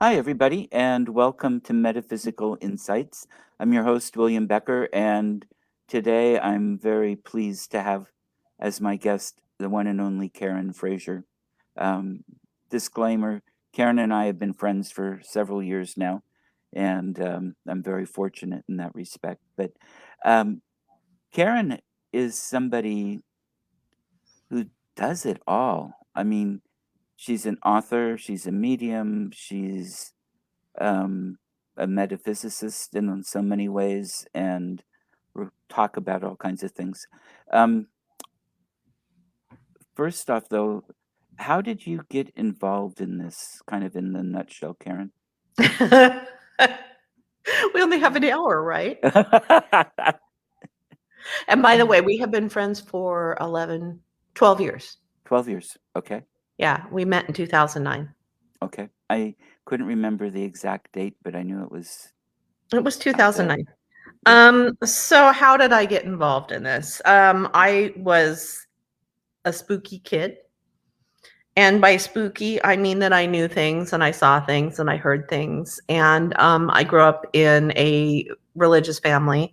Hi, everybody, and welcome to Metaphysical Insights. I'm your host, William Becker, and today I'm very pleased to have as my guest the one and only Karen Frazier. Um, Disclaimer, Karen and I have been friends for several years now, and I'm very fortunate in that respect. But um, Karen is somebody who does it all. I mean, she's an author, she's a medium, she's um, a metaphysicist in so many ways, and we'll talk about all kinds of things. Um, First off, though, how did you get involved in this, kind of in the nutshell, Karen? We only have an hour, right? And by the way, we have been friends for 12 years. 12 years. Okay. Yeah, we met in 2009. Okay. I couldn't remember the exact date, but I knew it was It was out there. 2009. Yeah. So how did I get involved in this? I was a spooky kid. And by spooky, I mean that I knew things and I saw things and I heard things. And I grew up in a religious family.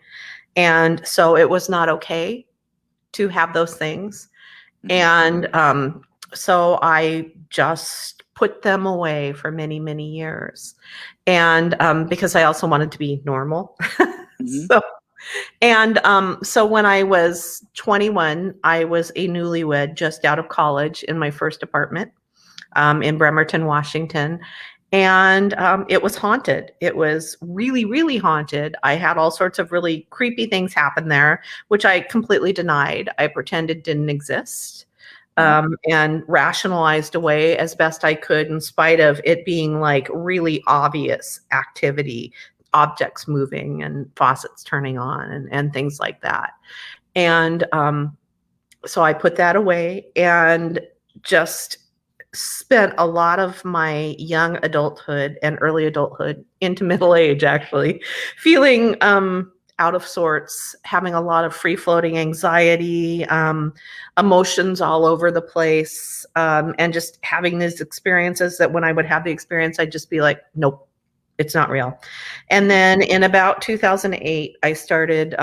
And so it was not okay to have those things. Mhm. And so I just put them away for many, many years. And because I also wanted to be normal. Mhm. So when I was 21, I was a newlywed just out of college in my first apartment in Bremerton, Washington. And it was haunted. It was really, really haunted. I had all sorts of really creepy things happen there, which I completely denied. I pretended didn't exist. Right. And rationalized away as best I could, in spite of it being like really obvious activity, objects moving and faucets turning on and things like that. And so I put that away and just spent a lot of my young adulthood and early adulthood into middle age actually feeling out of sorts, having a lot of free floating anxiety, emotions all over the place, and just having these experiences that when I would have the experience, I'd just be like, nope, it's not real. And then in about 2008, I started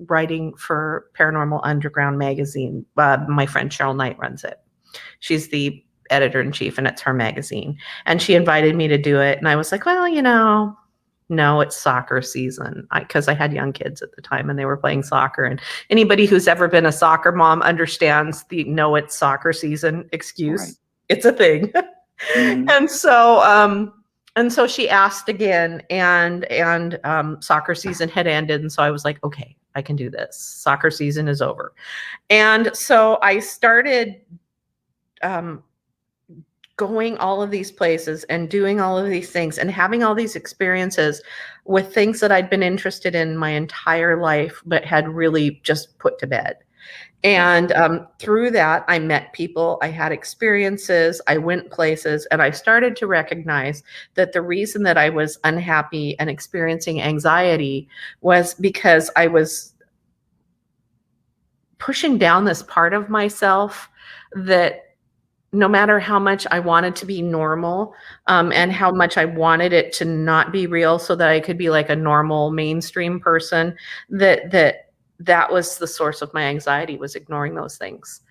writing for Paranormal Underground magazine. My friend Cheryl Knight runs it. She's the editor in chief, and it's her magazine. And she invited me to do it. And I was like, well, no, it's soccer season. Because I had young kids at the time and they were playing soccer. And anybody who's ever been a soccer mom understands the no, it's soccer season excuse. Right. It's a thing. Mhm. And so she asked again, and soccer season had ended, and so I was like, okay, I can do this. Soccer season is over, and so I started um, going all of these places and doing all of these things and having all these experiences with things that I'd been interested in my entire life, but had really just put to bed. And through that, I met people, I had experiences, I went places, and I started to recognize that the reason that I was unhappy and experiencing anxiety was because I was pushing down this part of myself that no matter how much I wanted to be normal, and how much I wanted it to not be real so that I could be like a normal mainstream person, that was the source of my anxiety, was ignoring those things.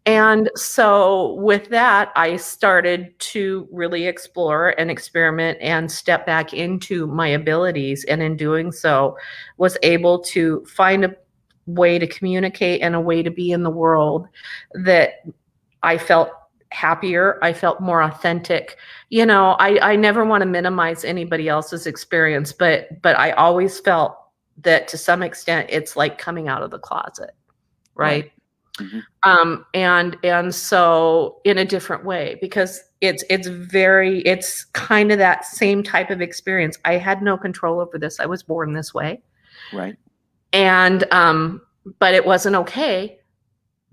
And so with that, I started to really explore and experiment and step back into my abilities. And in doing so, was able to find a way to communicate and a way to be in the world that I felt happier. I felt more authentic. I never want to minimize anybody else's experience, but I always felt that to some extent it's like coming out of the closet, Right. right? Mhm. And so in a different way, because it's kind of that same type of experience. I had no control over this. I was born this way. Right. And but it wasn't okay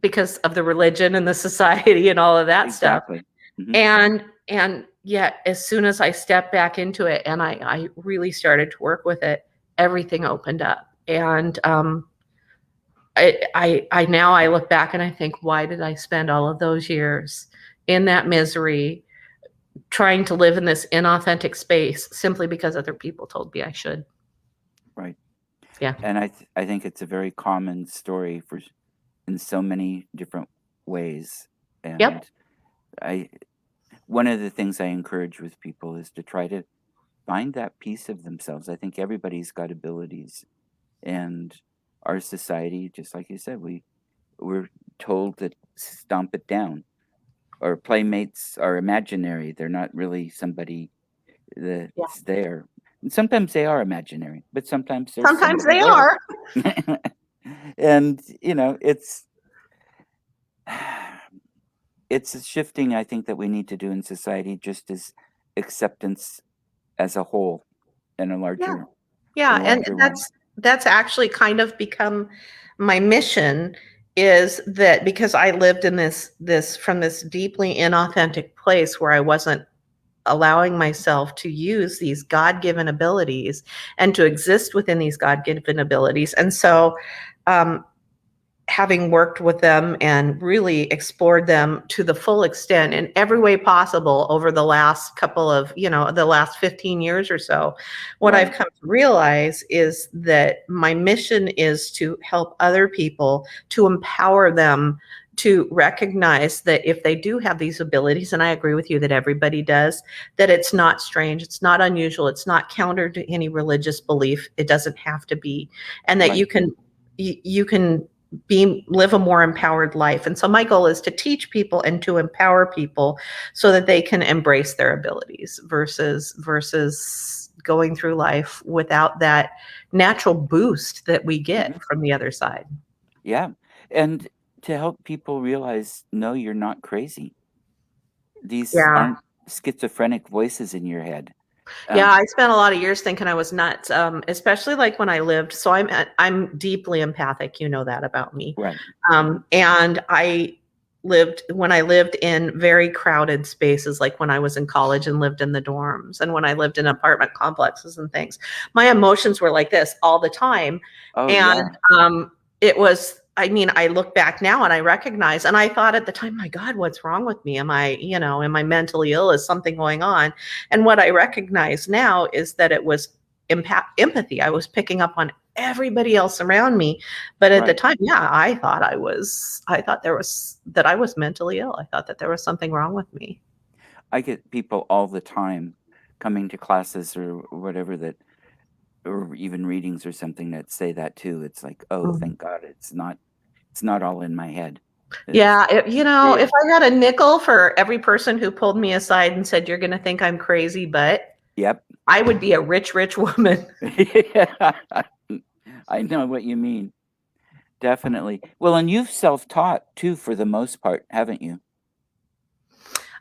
because of the religion and the society and all of that stuff. Exactly. Mhm. And yet as soon as I stepped back into it and I really started to work with it, everything opened up. And I now I look back and I think, why did I spend all of those years in that misery, trying to live in this inauthentic space simply because other people told me I should. Right. Yeah. And I think it's a very common story in so many different ways. And Yep. one of the things I encourage with people is to try to find that piece of themselves. I think everybody's got abilities, and our society, just like you said, we're told to stomp it down. Our playmates are imaginary. They're not really somebody Yeah. that's there. And sometimes they are imaginary, but sometimes there's Sometimes somebody they there. are. And it's a shifting, I think, that we need to do in society, just as acceptance as a whole in a Yeah. larger Yeah. And realm. that's actually kind of become my mission, is that because I lived in this from this deeply inauthentic place where I wasn't allowing myself to use these God-given abilities and to exist within these God-given abilities. And so having worked with them and really explored them to the full extent in every way possible over the last couple of, the last 15 years or so, what I've come to realize is that my mission is to help other people, to empower them to recognize that if they do have these abilities, and I agree with you that everybody does, that it's not strange, it's not unusual, it's not counter to any religious belief. It doesn't have to be. And that you can live a more empowered life. And so my goal is to teach people and to empower people so that they can embrace their abilities versus going through life without that natural boost that we get from the other side. Yeah. And to help people realize, no, you're not crazy. These aren't schizophrenic voices in your head. Yeah, I spent a lot of years thinking I was nuts, especially like when I lived. So I'm deeply empathic. You know that about me. Right. And when I lived in very crowded spaces, like when I was in college and lived in the dorms, and when I lived in apartment complexes and things, my emotions were like this all the time. Oh, And yeah. it was, I mean, I look back now and I recognize, and I thought at the time, my God, what's wrong with me? Am I mentally ill? Is something going on? And what I recognize now is that it was empathy. I was picking up on everybody else around me. But at the time, yeah, I thought I was mentally ill. I thought that there was something wrong with me. I get people all the time coming to classes or whatever or even readings or something that say that too. It's like, oh, thank God it's not all in my head. Yeah, if I had a nickel for every person who pulled me aside and said, "You're going to think I'm crazy," but yep, I would be a rich, rich woman. I know what you mean. Definitely. Well, and you've self-taught too, for the most part, haven't you?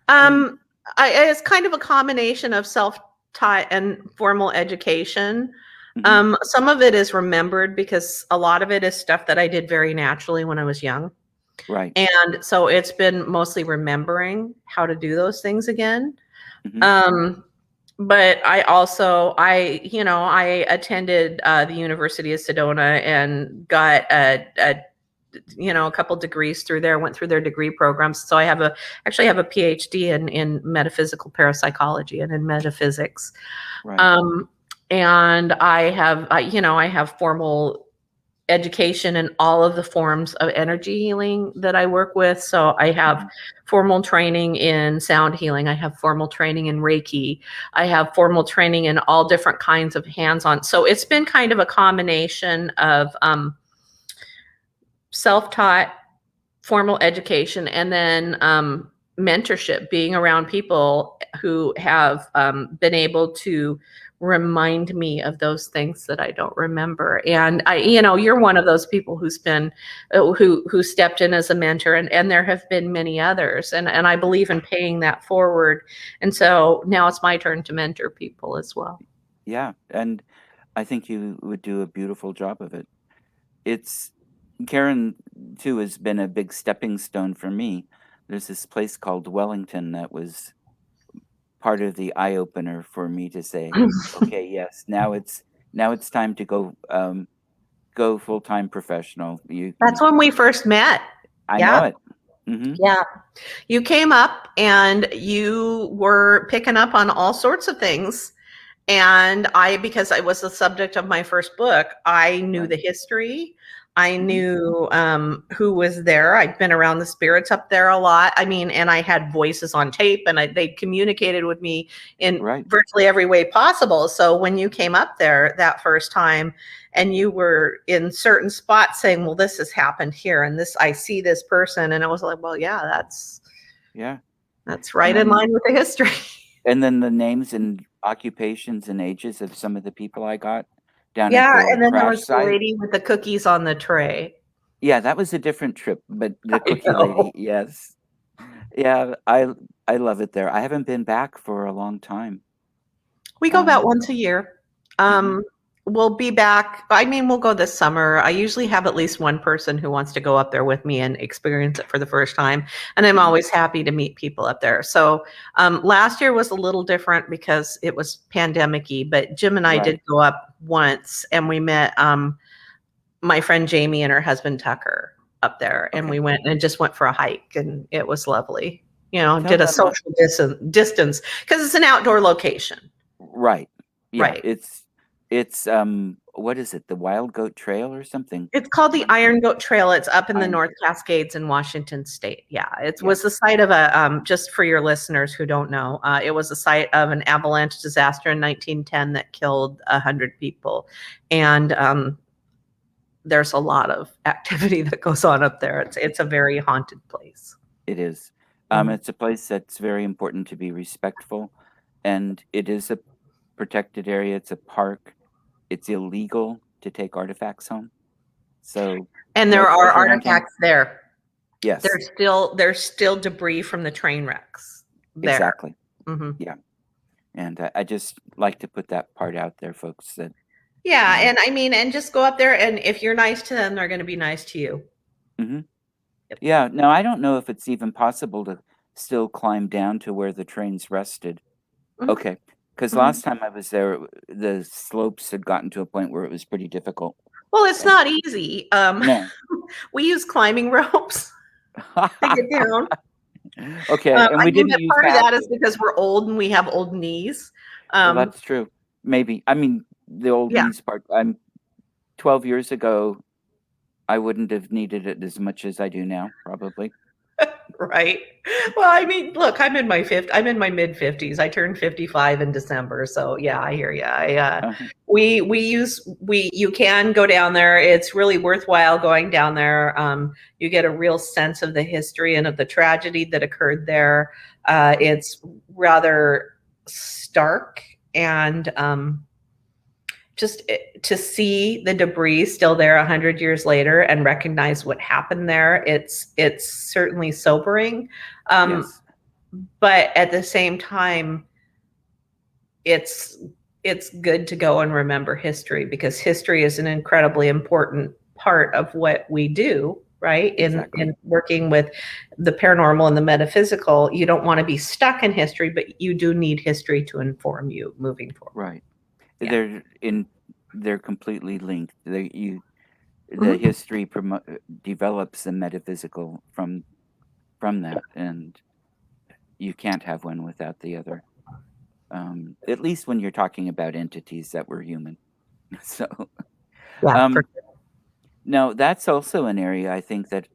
It's kind of a combination of self-taught and formal education. Some of it is remembered because a lot of it is stuff that I did very naturally when I was young. Right. And so it's been mostly remembering how to do those things again. But I attended the University of Sedona and got a couple degrees through there, went through their degree programs. So I actually have a PhD in metaphysical parapsychology and in metaphysics. Right. And I have formal education in all of the forms of energy healing that I work with. So I have formal training in sound healing. I have formal training in Reiki. I have formal training in all different kinds of hands-on. So it's been kind of a combination of self-taught, formal education, and then mentorship, being around people who have been able to remind me of those things that I don't remember. And you're one of those people who's been who stepped in as a mentor, and there have been many others. And I believe in paying that forward. And so now it's my turn to mentor people as well. Yeah, and I think you would do a beautiful job of it. Karen too has been a big stepping stone for me. There's this place called Wellington that was part of the eye opener for me to say, okay, yes, now it's time to go full time professional. That's when we first met. I know it. Mm-hmm. Yeah. You came up and you were picking up on all sorts of things. And because I was the subject of my first book, I knew Right. the history. I Mm-hmm. knew who was there. I'd been around the spirits up there a lot. I mean, and I had voices on tape, and they communicated with me in Right. virtually every way possible. So when you came up there that first time, and you were in certain spots saying, "Well, this has happened here, and this I see this person," and I was like, "Well, yeah, Yeah. that's And right in then line with the history." the names and occupations and ages of some of the people I got down at Yeah, the and then there crash was the site. lady with the cookies on the tray. Yeah, that was a different trip, but the I cookie know. lady, yes. Yeah, I love it there. I haven't been back for a long time. We go about Um, once a year. mhm. We'll be back. I mean, we'll go this summer. I usually have at least one person who wants to go up there with me and experience it for the first time. And I'm Mhm. always happy to meet people up there. So last year was a little different because it was pandemic-y, but Jim and I Right. did go up once and we met my friend Jamie and her husband Tucker up there. And Okay. we went and just went for a hike and it was lovely. You know, Tell did a them social distance because it's an outdoor location. right. Yeah, Right. it's what is it? The Wild Goat Trail or something? It's called the What Iron Goat Trail. It's up in the Iron North Cascades in Washington State. Yeah, it was the Yes. site of a, just for your listeners who don't know, it was the site of an avalanche disaster in 1910 that killed 100 people. And there's a lot of activity that goes on up there. It's a very haunted place. It is. Mhm. It's a place that's very important to be respectful, and it is a protected area. It's a park. It's illegal to take artifacts home. So And no there are treasure hunting. artifacts there. Yes, There's still debris from the train wrecks there. exactly. Mhm. Yeah. And I just like to put that part out there, folks, that, you Yeah, know, and I mean, and just go up there, and if you're nice to them, they're going to be nice to you. hmm Yep. yeah. Now, I don't know if it's even possible to still climb down to where the trains rested. Mhm, Okay. Because mhm. last time I was there, the slopes had gotten to a point where it was pretty difficult. Well, it's And not easy. no. We use climbing ropes to get down. Okay. And I we mean, didn't that use part of that is hatches. because we're old and we have old knees. Well, Um, that's true. Maybe. I mean, the old yeah, knees part. 12 years ago, I wouldn't have needed it as much as I do now, probably. right. Well, I mean, look, I'm in my mid 50s. I turned 55 in December, so yeah, I hear you. Uh-huh. You can go down there. It's really worthwhile going down there. You get a real sense of the history and of the tragedy that occurred there. It's rather stark and just to see the debris still there 100 years later and recognize what happened there, it's certainly sobering, um, Yes. but at the same time it's it's good to go and remember history because history is an incredibly important part of what we do, right? In Exactly. working with the paranormal and the metaphysical, you don't want to be stuck in history, but you do need history to inform you moving forward. Right. Yeah. They're in. They're completely linked. The Mhm. history develops the metaphysical from that, and you can't have one without the other. At least when you're talking about entities that were human. So, Yeah, for um, now that's also an area I think that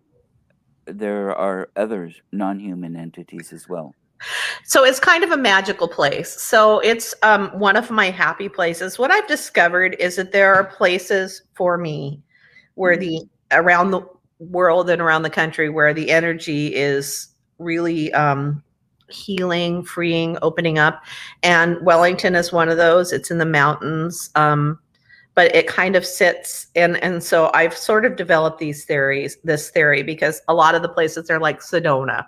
there are other non-human entities as well. So it's kind of a magical place. So it's one of my happy places. What I've discovered is that there are places for me where Hmm. the around the world and around the country where the energy is really healing, freeing, opening up. And Wellington is one of those. It's in the mountains. But it kind of sits and so I've sort of developed this theory because a lot of the places are like Sedona,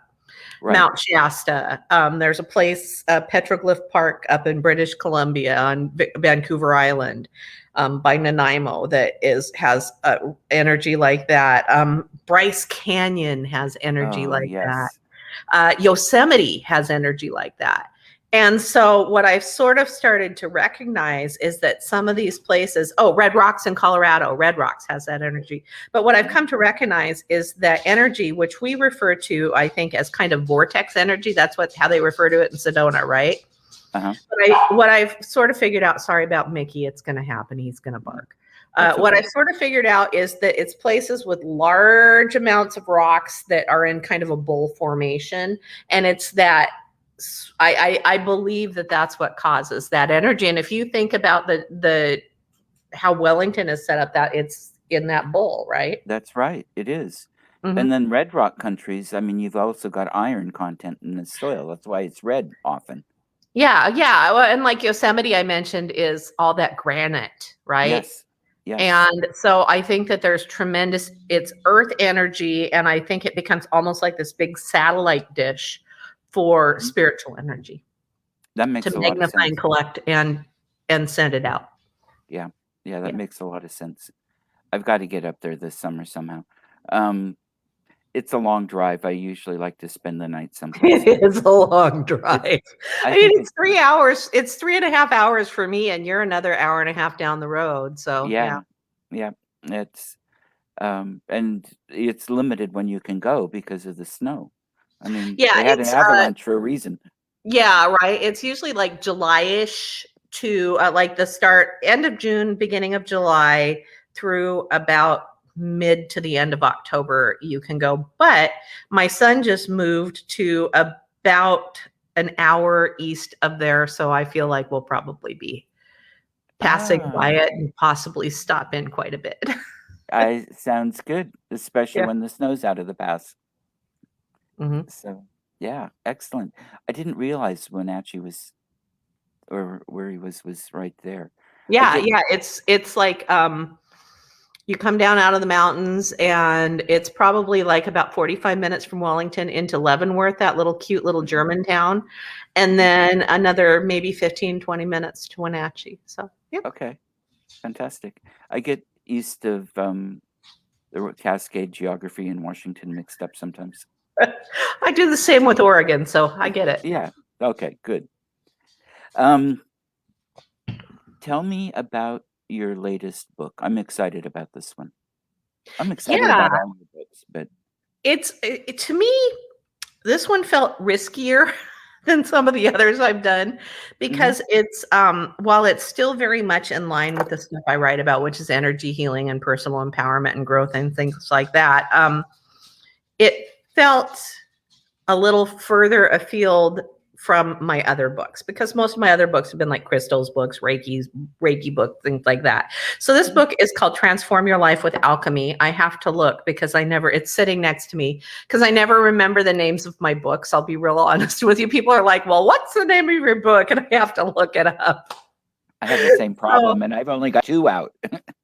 Right. Mount Shasta. There's a place, Petroglyph Park up in British Columbia on Vancouver Island, by Nanaimo that has energy like that. Bryce Canyon has energy Oh, like that. yes. Yosemite has energy like that. And so what I've sort of started to recognize is that some of these places, Red Rocks in Colorado, Red Rocks has that energy. But what I've come to recognize is that energy, which we refer to, I think, as kind of vortex energy. That's how they refer to it in Sedona, right? Uh-huh. But what I've sort of figured out, sorry about Mickey, it's going to happen. He's going to bark. That's What okay. I've sort of figured out is that it's places with large amounts of rocks that are in kind of a bowl formation. And it's that I believe that that's what causes that energy. And if you think about the how Wellington is set up, that it's in that bowl, right? That's right. It is. Mm-hmm. And then red rock countries, I mean, you've also got iron content in the soil. That's why it's red often. Yeah, yeah. Well, and like Yosemite, I mentioned, is all that granite, right? Yes. Yes. And so I think that there's tremendous, it's earth energy. And I think it becomes almost like this big satellite dish for spiritual energy That makes to a lot of magnify and sense. collect and send it out. Yeah. Yeah, that Yeah. makes a lot of sense. I've got to get up there this summer somehow. It's a long drive. I usually like to spend the night someplace It else. is a long drive. I I mean, think it's 3 hours. It's 3.5 hours for me, and you're another hour and a half down the road. So yeah. yeah, it's and it's limited when you can go because of the snow. I mean, Yeah, they had an avalanche for a reason. yeah, right. It's usually like July-ish to like the end of June, beginning of July through about mid to the end of October you can go. But my son just moved to about an hour east of there, so I feel like we'll probably be passing by Ah, it and possibly stop in quite a bit. sounds good, especially Yeah. when the snow's out of the pass. Mhm. So, yeah, excellent. I didn't realize Wenatchee was, or where he was right there. I Yeah, get, yeah, it's like you come down out of the mountains and it's probably like about 45 minutes from Wellington into Leavenworth, that little cute little German town, and then another maybe 15, 20 minutes to Wenatchee. So, yeah. okay, fantastic. I get east of the Cascade geography in Washington mixed up sometimes. I do the same with Oregon, so I get it. Yeah. Okay, good. Um, tell me about your latest book. I'm excited about this one. I'm excited Yeah, about all your books, but to me, this one felt riskier than some of the others I've done because it's while it's still very much in line with the stuff I write about, which is energy healing and personal empowerment and growth and things like that. It felt a little further afield from my other books because most of my other books have been like crystals books, Reiki book, things like that. So this book is called Transform Your Life with Alchemy. I have to look because it's sitting next to me because I never remember the names of my books. I'll be real honest with you. People are like, well, what's the name of your book? And I have to look it up. I have the same problem, and I've only got 2 out.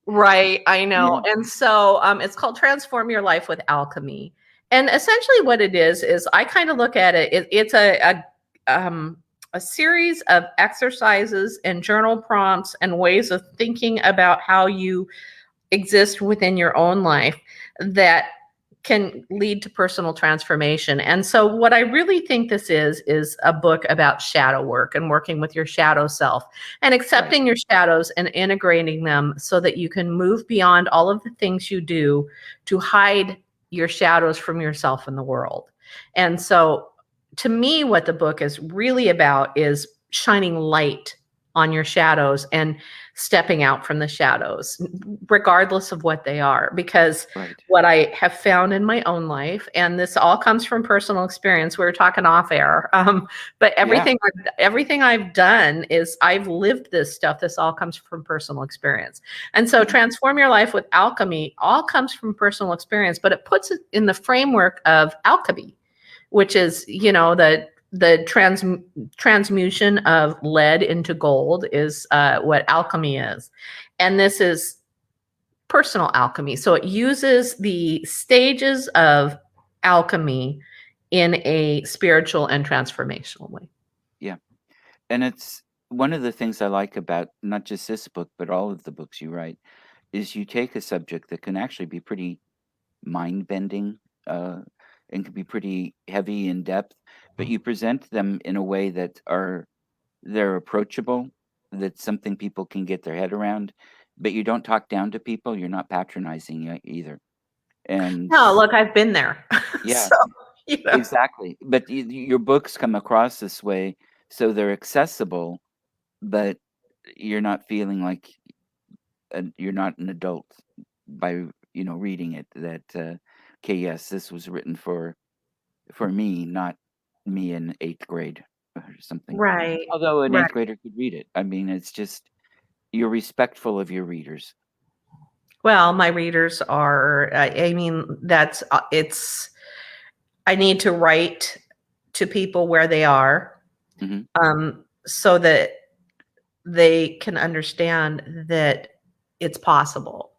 Right, I know. Yeah. And so it's called Transform Your Life with Alchemy. And essentially what it is I kind of look at it, it's a series of exercises and journal prompts and ways of thinking about how you exist within your own life that can lead to personal transformation. And so what I really think this is a book about shadow work and working with your shadow self and accepting your shadows and integrating them so that you can move beyond all of the things you do to hide your shadows from yourself in the world. And so to me what the book is really about is shining light on your shadows and stepping out from the shadows, regardless of what they are. Because Right. what I have found in my own life, and this all comes from personal experience, we were talking off air, but everything I've done is I've lived this stuff. This all comes from personal experience. And so Transform Your Life with Alchemy all comes from personal experience, but it puts it in the framework of alchemy, which is, the transmutation of lead into gold is what alchemy is. And this is personal alchemy. So it uses the stages of alchemy in a spiritual and transformational way. Yeah. And it's one of the things I like about not just this book, but all of the books you write, is you take a subject that can actually be pretty mind-bending, and can be pretty heavy in depth, but you present them in a way that are they're approachable, that's something people can get their head around, but you don't talk down to people, you're not patronizing either. And No, look, I've been there. yeah, So, you know. exactly. But your books come across this way, so they're accessible, but you're not feeling like you're not an adult by reading it. That okay, yes, this was written for me, not me in eighth grade or something. Right. Although an Right. eighth grader could read it. I mean, it's just you're respectful of your readers. Well, my readers are, I mean, that's, I need to write to people where they are, Hmm. so that they can understand that it's possible.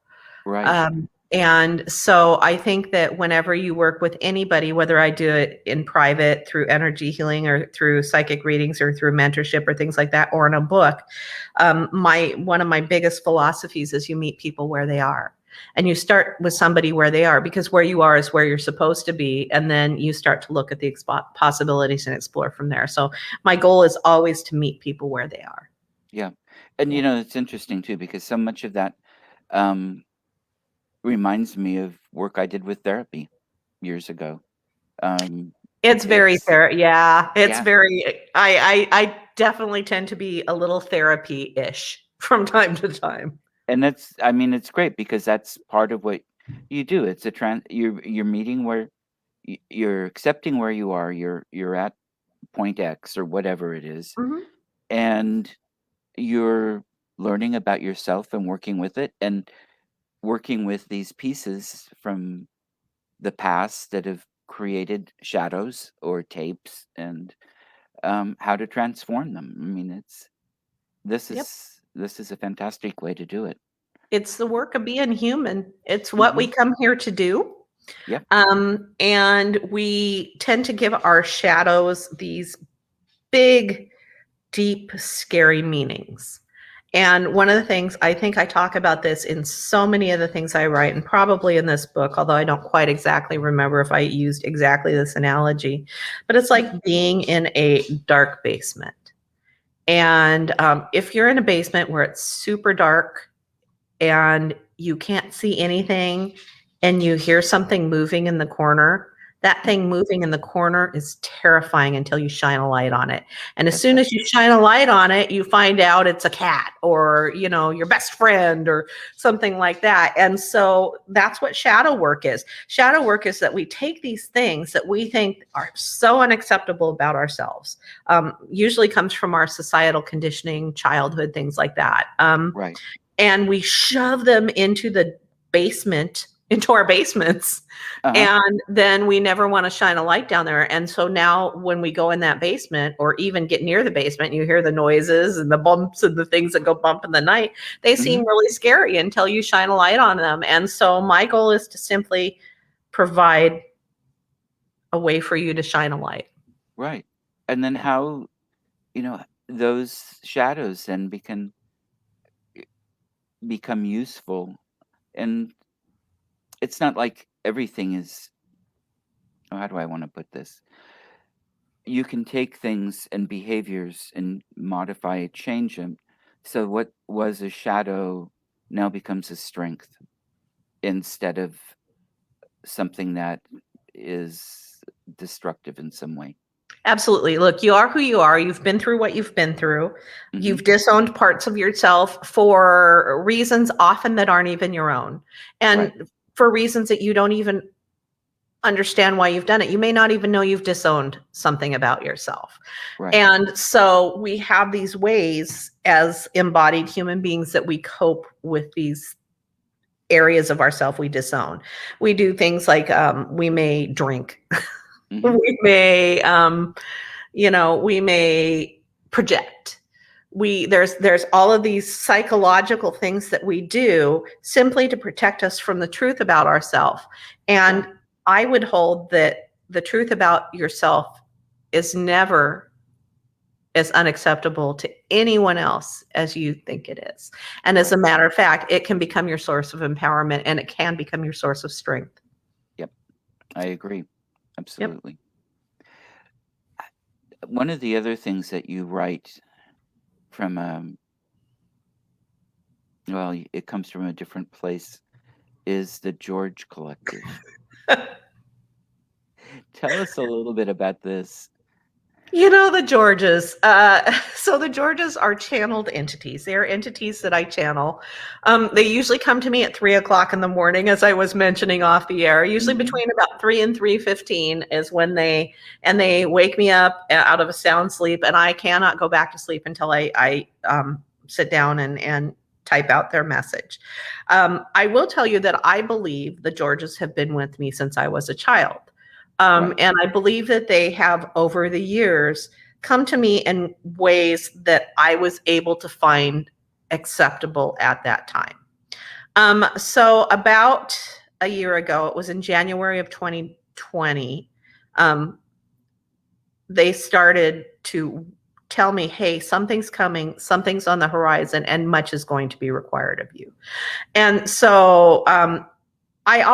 Right. And so I think that whenever you work with anybody, whether I do it in private through energy healing or through psychic readings or through mentorship or things like that, or in a book, my one of my biggest philosophies is you meet people where they are. And you start with somebody where they are, because where you are is where you're supposed to be. And then you start to look at the possibilities and explore from there. So my goal is always to meet people where they are. Yeah. And it's interesting too, because so much of that um, reminds me of work I did with therapy years ago. Um, It's very it's fair. Yeah, it's yeah, very. I definitely tend to be a little therapy-ish from time to time. and that's I mean it's great because that's part of what you do. It's a you're meeting where you're accepting where you are. You're at point X or whatever it is, Mhm. and you're learning about yourself and working with it and working with these pieces from the past that have created shadows or tapes and how to transform them. I mean, this Yep. is this is a fantastic way to do it. It's the work of being human. It's what Hmm. we come here to do. Yeah. And we tend to give our shadows these big, deep, scary meanings. And one of the things, I think I talk about this in so many of the things I write, and probably in this book, although I don't quite exactly remember if I used exactly this analogy, but it's like being in a dark basement. And if you're in a basement where it's super dark and you can't see anything and you hear something moving in the corner, that Mhm. thing moving in the corner is terrifying until you shine a light on it. And as That's soon right. as you shine a light on it, you find out it's a cat or, your best friend or something like that. And so that's what shadow work is. Shadow work is that we take these things that we think are so unacceptable about ourselves. Usually comes from our societal conditioning, childhood, things like that. Right. And we shove them into our basements. Uh huh. And then we never want to shine a light down there. And so now when we go in that basement or even get near the basement, you hear the noises and the bumps and the things that go bump in the night. They Hmm. seem really scary until you shine a light on them. And so my goal is to simply provide a way for you to shine a light. Right. And then Yeah. how those shadows then become useful, and it's not like everything is. Oh, how do I want to put this? You can take things and behaviors and modify, change them. So what was a shadow now becomes a strength instead of something that is destructive in some way. Absolutely. Look, you are who you are. You've been through what you've been through. Hmm. You've disowned parts of yourself for reasons often that aren't even your own, Right, and for reasons that you don't even understand why you've done it. You may not even know you've disowned something about yourself. right, And so we have these ways as embodied human beings that we cope with these areas of ourself we disown. We do things like we may drink, hmm, we may we may project. There's all of these psychological things that we do simply to protect us from the truth about ourselves. And right, I would hold that the truth about yourself is never as unacceptable to anyone else as you think it is. And as a right. matter of fact, it can become your source of empowerment and it can become your source of strength. Yep, I agree. Yep. Absolutely. One of the other things that you write from well, it comes from a different place, is the George Collective. Tell us a little bit about this. You know, the Georges. So the Georges are channeled entities. They are entities that I channel. They usually come to me at 3 o'clock in the morning, as I was mentioning off the air. Usually Mhm. between about 3 and 3:15 is when they wake me up out of a sound sleep, and I cannot go back to sleep until I sit down and type out their message. I will tell you that I believe the Georges have been with me since I was a child. Right. And I believe that they have, over the years, come to me in ways that I was able to find acceptable at that time. So about a year ago, it was in January of 2020, um, they started to tell me, hey, something's coming, something's on the horizon, and much is going to be required of you. And so I've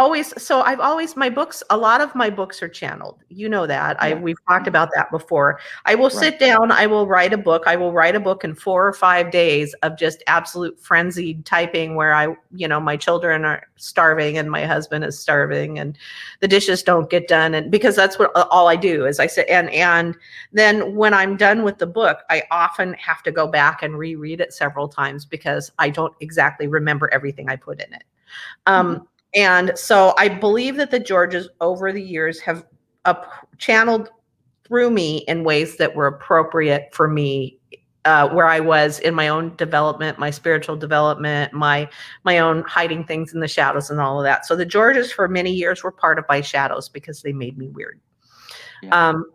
always, my books, a lot of my books are channeled. You know that. Yeah. We've talked Mhm. about that before. I will Right. sit down, I will write a book. I will write a book in 4 or 5 days of just absolute frenzied typing where my children are starving and my husband is starving and the dishes don't get done. And because that's what all I do is I sit and then when I'm done with the book, I often have to go back and reread it several times because I don't exactly remember everything I put in it. Mhm. And so I believe that the Georges over the years have channeled through me in ways that were appropriate for me, where I was in my own development, my spiritual development, my own hiding things in the shadows and all of that. So the Georges for many years were part of my shadows because they made me weird. Yeah. Um,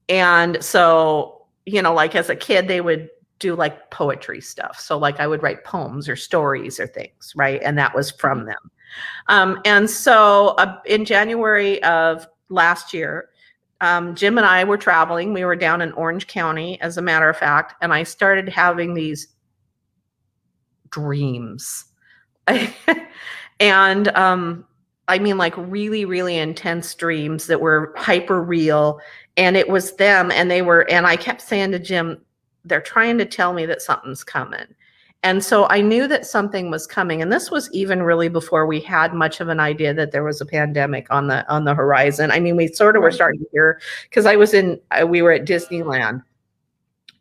and so, like as a kid, they would do like poetry stuff. So like I would write poems or stories or things, right? And that was Mhm. from them. And so in January of last year, Jim and I were traveling. We were down in Orange County, as a matter of fact, and I started having these dreams. And I mean, like really, really intense dreams that were hyper real. And it was them, and I kept saying to Jim, they're trying to tell me that something's coming. And so I knew that something was coming. And this was even really before we had much of an idea that there was a pandemic on the horizon. I mean, we sort of were Right. starting to hear because we were at Disneyland,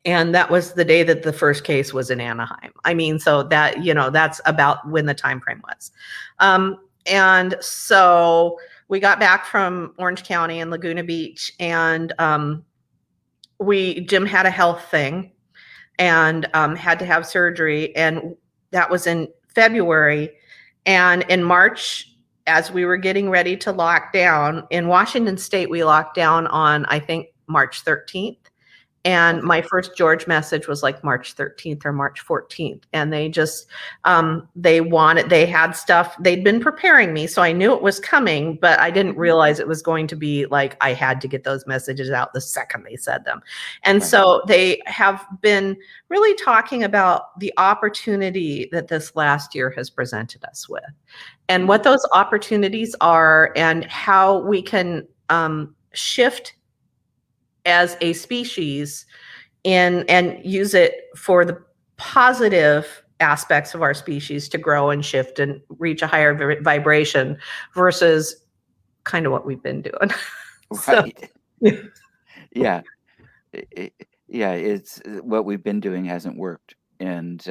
and that was the day that the first case was in Anaheim. I mean, so that's about when the time frame was. And so we got back from Orange County and Laguna Beach, and Jim had a health thing and had to have surgery, and that was in February. And in March, as we were getting ready to lock down in Washington State, we locked down on, I think, March 13th. And Okay. my first George message was like March 13th or March 14th. And they just, they had stuff, they'd been preparing me. So I knew it was coming, but I didn't Mhm. realize it was going to be like I had to get those messages out the second they said them. And Right. so they have been really talking about the opportunity that this last year has presented us with and what Mhm. those opportunities are and how we can shift as a species and use it for the positive aspects of our species to grow and shift and reach a higher vibration versus kind of what we've been doing. So Right. Yeah. I yeah, it's what we've been doing hasn't worked, and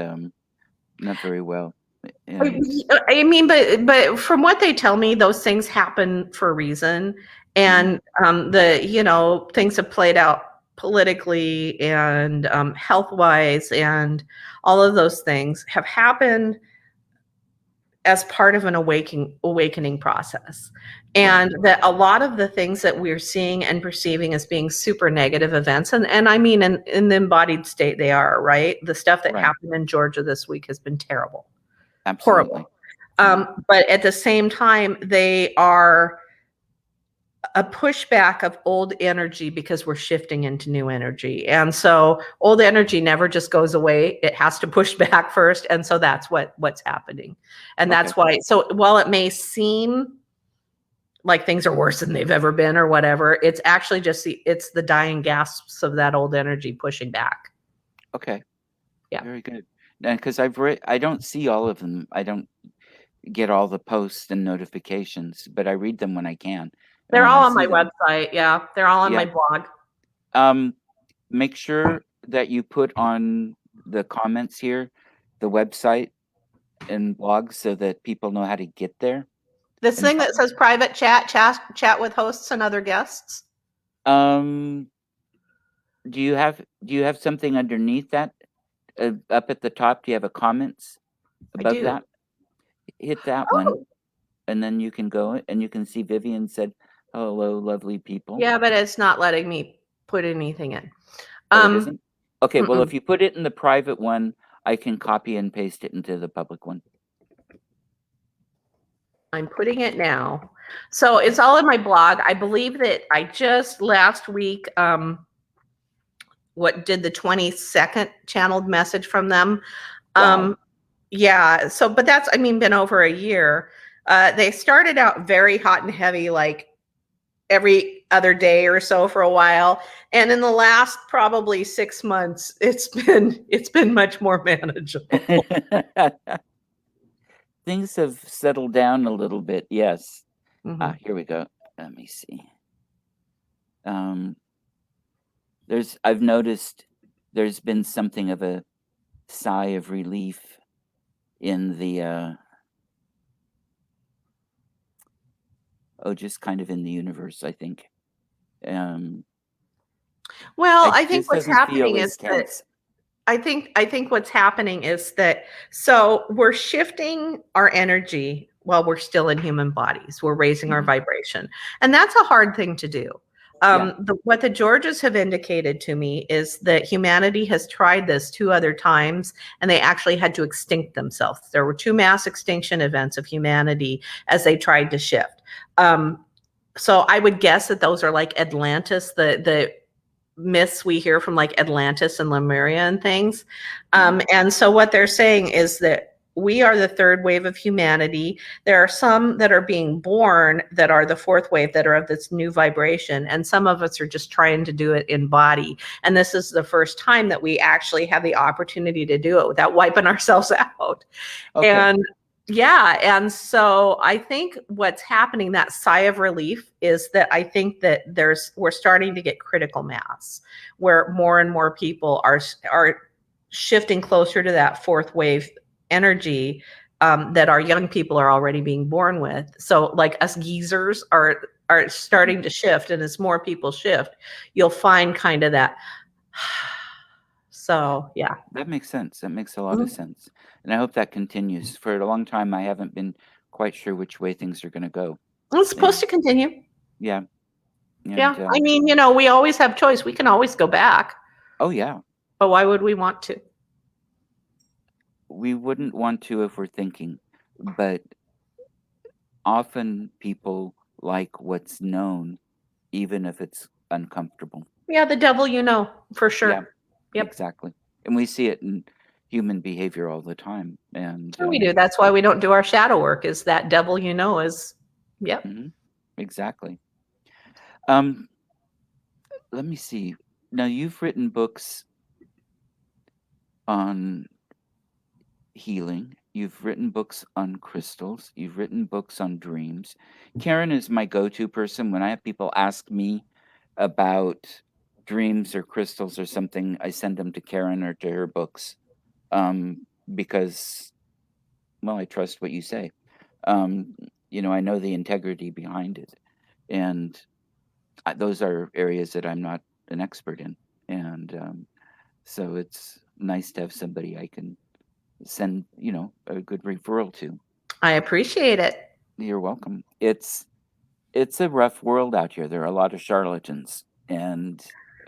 not very well. I And I mean, but from what they tell me, those things happen for a reason, mhm. and things have played out politically and health wise, and all of those things have happened as part of an awakening process. Right. And that a lot of the things that we're seeing and perceiving as being super negative events, and I mean in the embodied state they are, right? The stuff that Right. happened in Georgia this week has been terrible, horrible. Absolutely. Mhm. But at the same time, they are a pushback of old energy because we're shifting into new energy. And so old energy never just goes away. It has to push back first. And so that's what's happening. And Okay. that's why, so while it may seem like things are worse than they've ever been or whatever, it's actually just it's the dying gasps of that old energy pushing back. Okay. Yeah. Very good. Because I don't see all of them. I don't get all the posts and notifications, but I read them when I can. And They're when I all on my see them, website. Yeah. They're all on yeah. my blog. Make sure that you put on the comments here the website and blogs so that people know how to get there This and thing that says private chat with hosts and other guests. um do you have something underneath that up at the top? Do you have a comments I above do. that? Hit that one Oh, and then you can go and you can see Vivian said hello lovely people. yeah, but it's not letting me put anything in. Oh, it isn't? Okay, well Mm-mm. if you put it in the private one, I can copy and paste it into the public one. I'm putting it now. So it's all in my blog. I believe that I just last week what did the 22nd channeled message from them. Wow. Yeah, so but that's I mean been over a year. They started out very hot and heavy, like every other day or so for a while, and in the last probably 6 months it's been much more manageable. Things have settled down a little bit, yes. Mm-hmm. Here we go. Let me see. I've noticed there's been something of a sigh of relief in the just kind of in the universe, I think. Well, It I think just what's doesn't feel happening as is that tense. I think what's happening is that so we're shifting our energy while we're still in human bodies. We're raising our Mhm. vibration, and that's a hard thing to do. Yeah. What the Georges have indicated to me is that humanity has tried this 2 other times, and they actually had to extinct themselves. There were 2 mass extinction events of humanity as they tried to shift. So I would guess that those are like Atlantis, the myths we hear from like Atlantis and Lemuria and things. Mhm. And so what they're saying is that we are the third wave of humanity. There are some that are being born that are the fourth wave that are of this new vibration. And some of us are just trying to do it in body. And this is the first time that we actually have the opportunity to do it without wiping ourselves out. Okay. And yeah, and so I think what's happening, that sigh of relief, is that I think that we're starting to get critical mass where more and more people are shifting closer to that fourth wave energy that our young people are already being born with. So like us geezers are starting to shift, and as more people shift, you'll find kind of that. So yeah. That makes sense. That makes a lot of Mhm. sense. And I hope that continues. For a long time, I haven't been quite sure which way things are going to go. It's supposed And to continue. yeah. Yeah, And I mean, we always have choice. We can always go back, oh, yeah. but why would we want to? We wouldn't want to if we're thinking, but often people like what's known, even if it's uncomfortable. Yeah, the devil, for Yeah, sure. Yep. exactly. And we see it in human behavior all the time. And We do. That's why we don't do our shadow work, is that devil, is, yep. mhm, exactly. Um, let me see. Now, you've written books on healing. You've written books on crystals. You've written books on dreams. Karen is my go-to person when I have people ask me about dreams or crystals or something. I send them to Karen or to her books because, well, I trust what you say. Um, I know the integrity behind it, and those are areas that I'm not an expert in, and so it's nice to have somebody I can send a good referral to. I appreciate it. You're welcome. It's a rough world out here. There are a lot of charlatans, and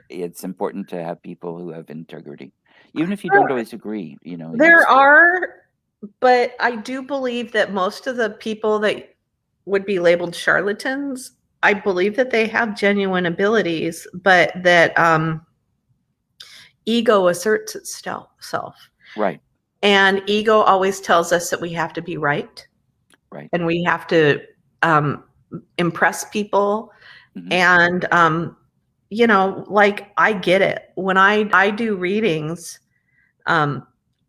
it's important to have people who have integrity, even if you don't always agree. You There still. are, but I do believe that most of the people that would be labeled charlatans, I believe that they have genuine abilities, but that ego asserts itself. Right. And ego always tells us that we have to be right Right. and we have to impress people. Hmm. And, like I get it. When I do readings,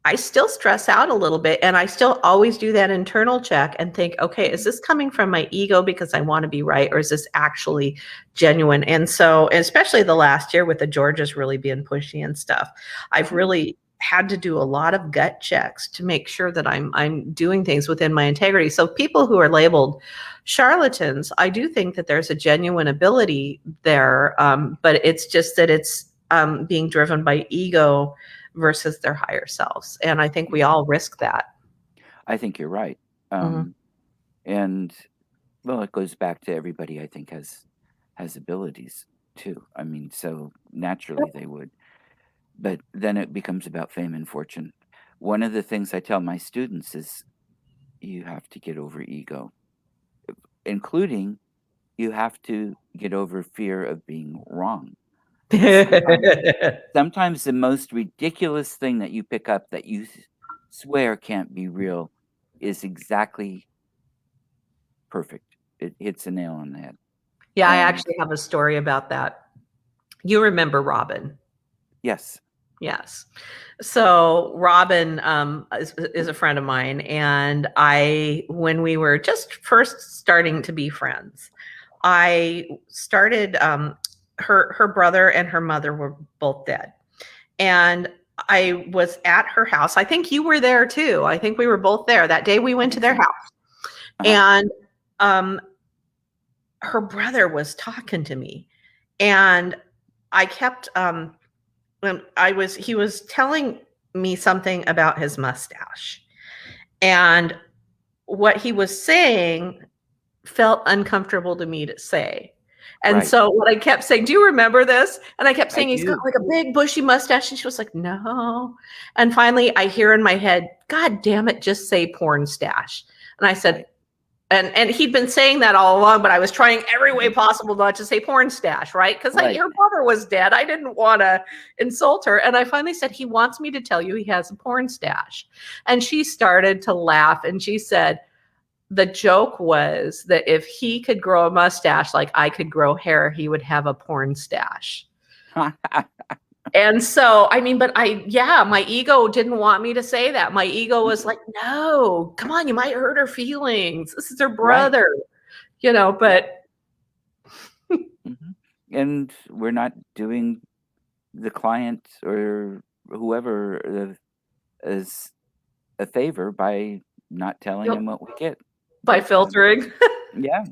I still stress out a little bit, and I still always do that internal check and think, okay, is this coming from my ego because I want to be right, or is this actually genuine? And so, especially the last year with the Georges really being pushy and stuff, I've really had to do a lot of gut checks to make sure that I'm doing things within my integrity. So people who are labeled charlatans, I do think that there's a genuine ability there, but it's just that it's being driven by ego versus their higher selves. And I think we all risk that. I think you're right. Mhm. And well, it goes back to everybody, I think, has abilities too. I mean, so naturally they would. But then it becomes about fame and fortune. One of the things I tell my students is you have to get over ego, including you have to get over fear of being wrong. Sometimes the most ridiculous thing that you pick up that you swear can't be real is exactly perfect. It hits a nail on the head. Yeah, I And actually have a story about that. You remember Robin? yes, Yes. So Robin is a friend of mine, and when we were just first starting to be friends, I started. Her brother and her mother were both dead, and I was at her house. I think you were there too. I think we were both there that day. We I went to think their so. house, Uh-huh. and um, her brother was talking to me, and I kept when he was telling me something about his mustache, and what he was saying felt uncomfortable to me to say. And Right. so what I kept saying, do you remember this? And I kept I saying, he's got do. like a big bushy mustache. And she was like, no. And finally I hear in my head, God damn it, just say porn stash. And I said, Right. and he'd been saying that all along, but I was trying every way Mhm. possible not to say porn stash, right? Because Right. her brother was dead. I didn't want to insult her. And I finally said, he wants me to tell you he has a porn stash. And she started to laugh, and she said, the joke was that if he could grow a mustache like I could grow hair, he would have a porn stash. And so, I mean, but yeah, my ego didn't want me to say that. My ego was like, no, come on, you might hurt her feelings. This is her Right. brother, Yeah. but Mhm. And we're not doing the client or whoever as a favor by not telling him what we get. by But filtering. yeah,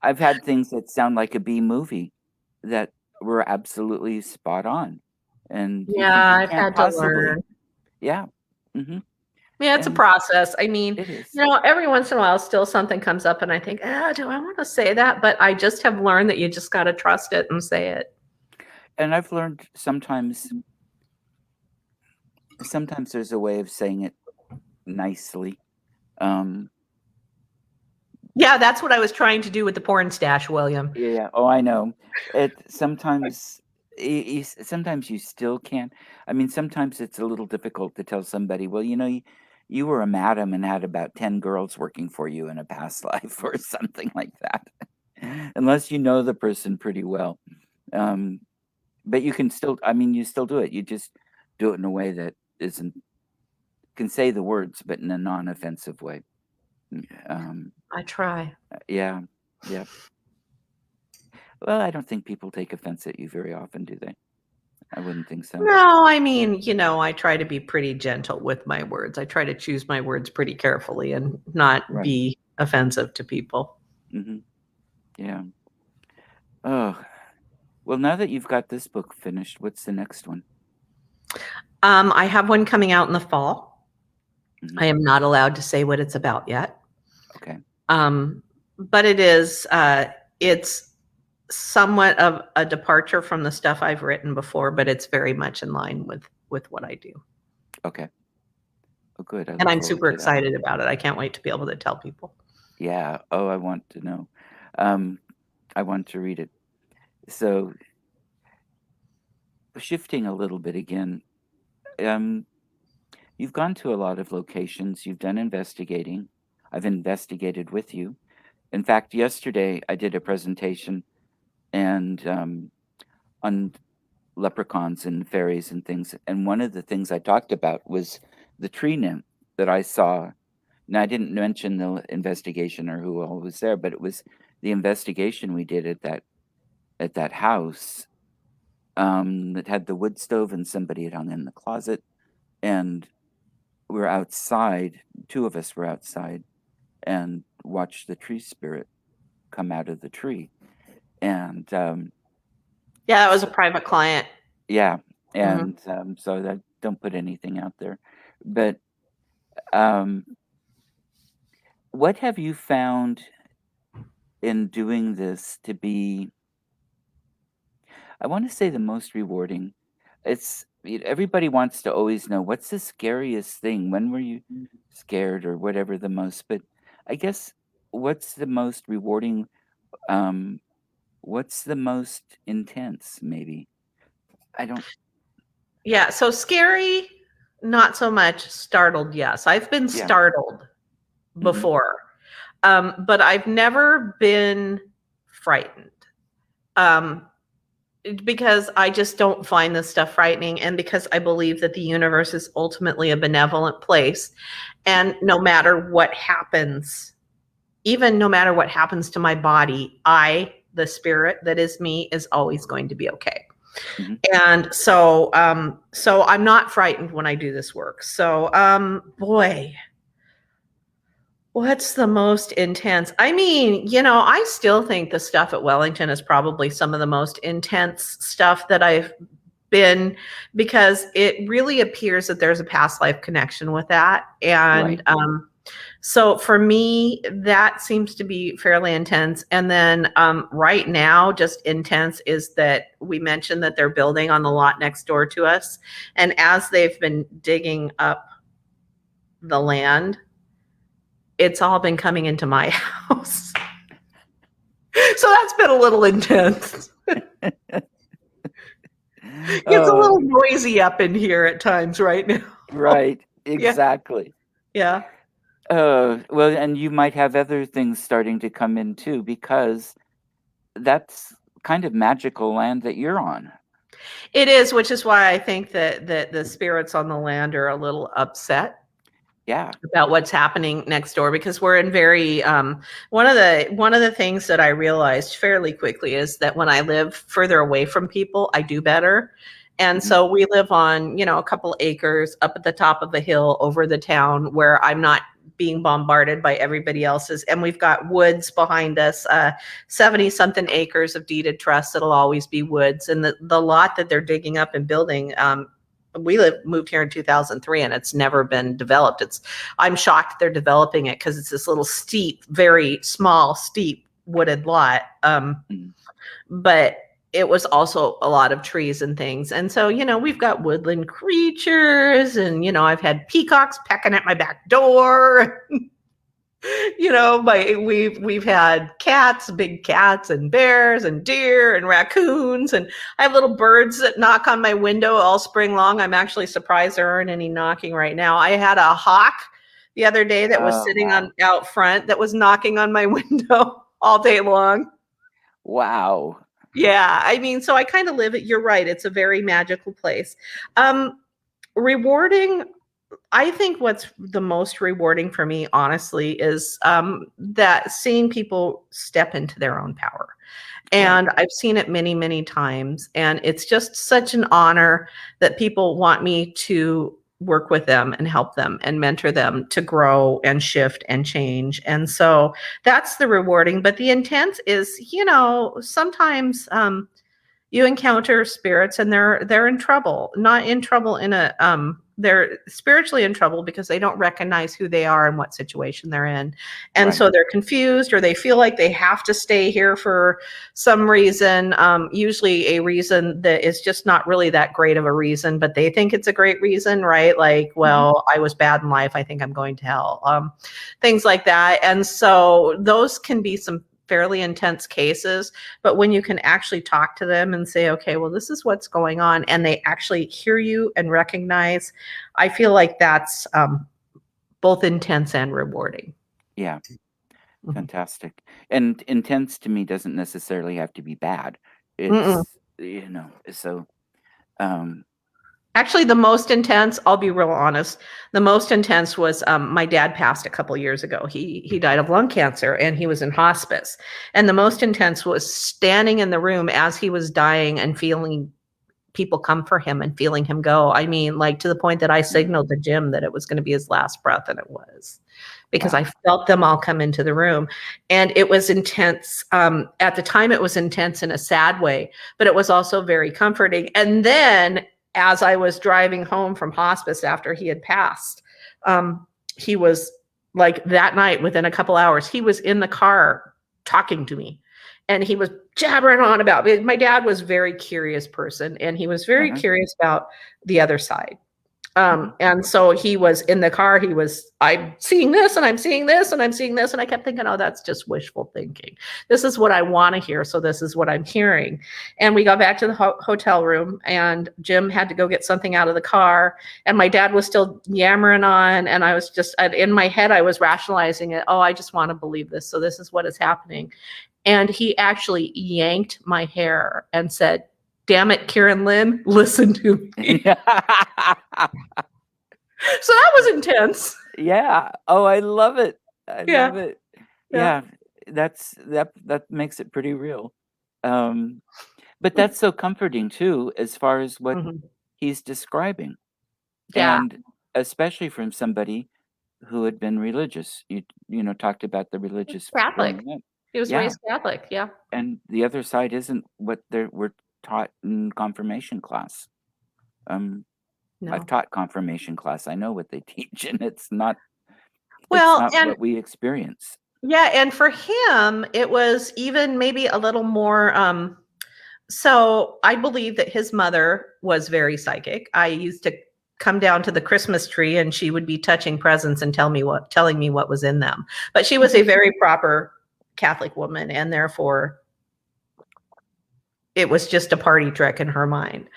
I've had things that sound like a B movie that were absolutely spot on, and you think Yeah, you I've can't had to possibly. learn. Yeah. Hmm. Yeah, it's a And process. I mean, it is. every once in a while, still something comes up, and I think, do I want to say that? But I just have learned that you just got to trust it and say it. And I've learned sometimes there's a way of saying it nicely. Um, Yeah, that's what I was trying to do with the porn stash, William. yeah. Oh, I know. It sometimes sometimes you still can't. I mean, sometimes it's a little difficult to tell somebody, well, you were a madam and had about 10 girls working for you in a past life or something like that. Unless you know the person pretty well. Um, but you can still, I mean, you still do it. You just do it in a way that isn't, can say the words, but in a non-offensive way. Um, I try. yeah. Yeah. Well, I don't think people take offense at you very often, do they? I wouldn't think so. No, I mean, I try to be pretty gentle with my words. I try to choose my words pretty carefully and not Right. be offensive to people. Hmm. Yeah. Oh, well, now that you've got this book finished, what's the next one? I have one coming out in the fall. Hmm. I am not allowed to say what it's about yet. Okay. But it's somewhat of a departure from the stuff I've written before, but it's very much in line with what I do. Okay. Oh, good. I And look I'm forward super to that. excited about it. I can't wait to be able to tell people. Yeah. Oh, I want to know. Um, I want to read it. So, shifting a little bit again, um, you've gone to a lot of locations, you've done investigating. I've investigated with you. In fact, yesterday I did a presentation and on leprechauns and fairies and things. And one of the things I talked about was the tree nymph that I saw. Now, I didn't mention the investigation or who all was there, but it was the investigation we did at that house that had the wood stove and somebody had hung in the closet. And we were outside, two of us were outside, and watched the tree spirit come out of the tree. And Yeah, that was a private client. yeah, Mhm. and so I don't put anything out there. But what have you found in doing this to be, I want to say, the most rewarding? Everybody wants to always know what's the scariest thing. When were you scared or whatever the most? But I guess what's the most rewarding? Um, what's the most intense? Maybe I don't. Yeah, so scary, not so much. Startled, yes. I've been Yeah. startled Hmm. before, but I've never been frightened. Um, because I just don't find this stuff frightening, and because I believe that the universe is ultimately a benevolent place. And no matter what happens, even no matter what happens to my body, the spirit that is me, is always going to be okay. Hmm. And so I'm not frightened when I do this work. So, boy, what's the most intense? I mean, I still think the stuff at Wellington is probably some of the most intense stuff that I've been, because it really appears that there's a past life connection with that. And Right. so for me, that seems to be fairly intense. And then right now, just intense is that we mentioned that they're building on the lot next door to us. And as they've been digging up the land, it's all been coming into my house. So that's been a little intense. It's a little Oh, noisy up in here at times right now. right. Yeah. Exactly. Yeah. Well, and you might have other things starting to come in too, because that's kind of magical land that you're on. It is, which is why I think that the spirits on the land are a little upset Yeah. about what's happening next door, because we're in very one of the things that I realized fairly quickly is that when I live further away from people, I do better. And Hmm. so we live on, a couple acres up at the top of the hill over the town, where I'm not being bombarded by everybody else's. And we've got woods behind us, 70 something acres of deeded trust that'll always be woods. And the lot that they're digging up and building, moved here in 2003, and it's never been developed. I'm shocked they're developing it, because it's this little steep, very small, steep wooded lot. Hmm. But it was also a lot of trees and things. And so, we've got woodland creatures, and, I've had peacocks pecking at my back door. We've had cats, big cats, and bears and deer and raccoons, and I have little birds that knock on my window all spring long. I'm actually surprised there aren't any knocking right now. I had a hawk the other day that was Oh, sitting wow. on out front that was knocking on my window all day long. Wow. Yeah, I mean, so I kind of live it. You're right. It's a very magical place. Um, Rewarding, I think what's the most rewarding for me, honestly, is that seeing people step into their own power. Right. And I've seen it many, many times. And it's just such an honor that people want me to work with them and help them and mentor them to grow and shift and change. And so that's the rewarding. But the intent is, sometimes you encounter spirits, and they're in trouble, not in trouble in a they're spiritually in trouble because they don't recognize who they are and what situation they're in. And Right. so they're confused, or they feel like they have to stay here for some reason, usually a reason that is just not really that great of a reason, but they think it's a great reason, right? Like, Hmm. well, I was bad in life, I think I'm going to hell, things like that. And so those can be some fairly intense cases. But when you can actually talk to them and say, okay, well, this is what's going on, and they actually hear you and recognize, I feel like that's both intense and rewarding. Yeah. Mhm. Fantastic. And intense to me doesn't necessarily have to be bad. Mm-mm. It's, so. Um, Actually, the most intense, I'll be real honest, the most intense was my dad passed a couple years ago. He died of lung cancer and he was in hospice. And the most intense was standing in the room as he was dying and feeling people come for him and feeling him go. I mean, like to the point that I signaled to Jim that it was going to be his last breath, and it was because I wow. felt them all come into the room. And it was intense. At the time, it was intense in a sad way, but it was also very comforting. And then as I was driving home from hospice after he had passed, he was like that night, within a couple hours, he was in the car talking to me. And he was jabbering on about it. My dad was a very curious person, and he was very Uh-huh. curious about the other side. Mhm. And so he was in the car. I'm seeing this and I'm seeing this and I'm seeing this. And I kept thinking, oh, that's just wishful thinking. This is what I want to hear. So this is what I'm hearing. And we got back to the hotel room, and Jim had to go get something out of the car. And my dad was still yammering on. And I was just, in my head, I was rationalizing it. Oh, I just want to believe this. So this is what is happening. And he actually yanked my hair and said, damn it, Karen Lynn, listen to me. So that was intense. Yeah. Oh, I love it. I Yeah. love it. Yeah. Yeah. That makes it pretty real. But that's so comforting too, as far as what Mhm. he's describing, Yeah. and especially from somebody who had been religious. You talked about the religious Catholic. growing up. He was Yeah, raised Catholic. Yeah. and the other side isn't what we're taught in confirmation class. Um, I've No. taught confirmation class. I know what they teach, and it's Well, not and what we experience. yeah, and for him, it was even maybe a little more so I believe that his mother was very psychic. I used to come down to the Christmas tree and she would be touching presents and telling me what was in them. But she was a very proper Catholic woman, and therefore it was just a party trick in her mind.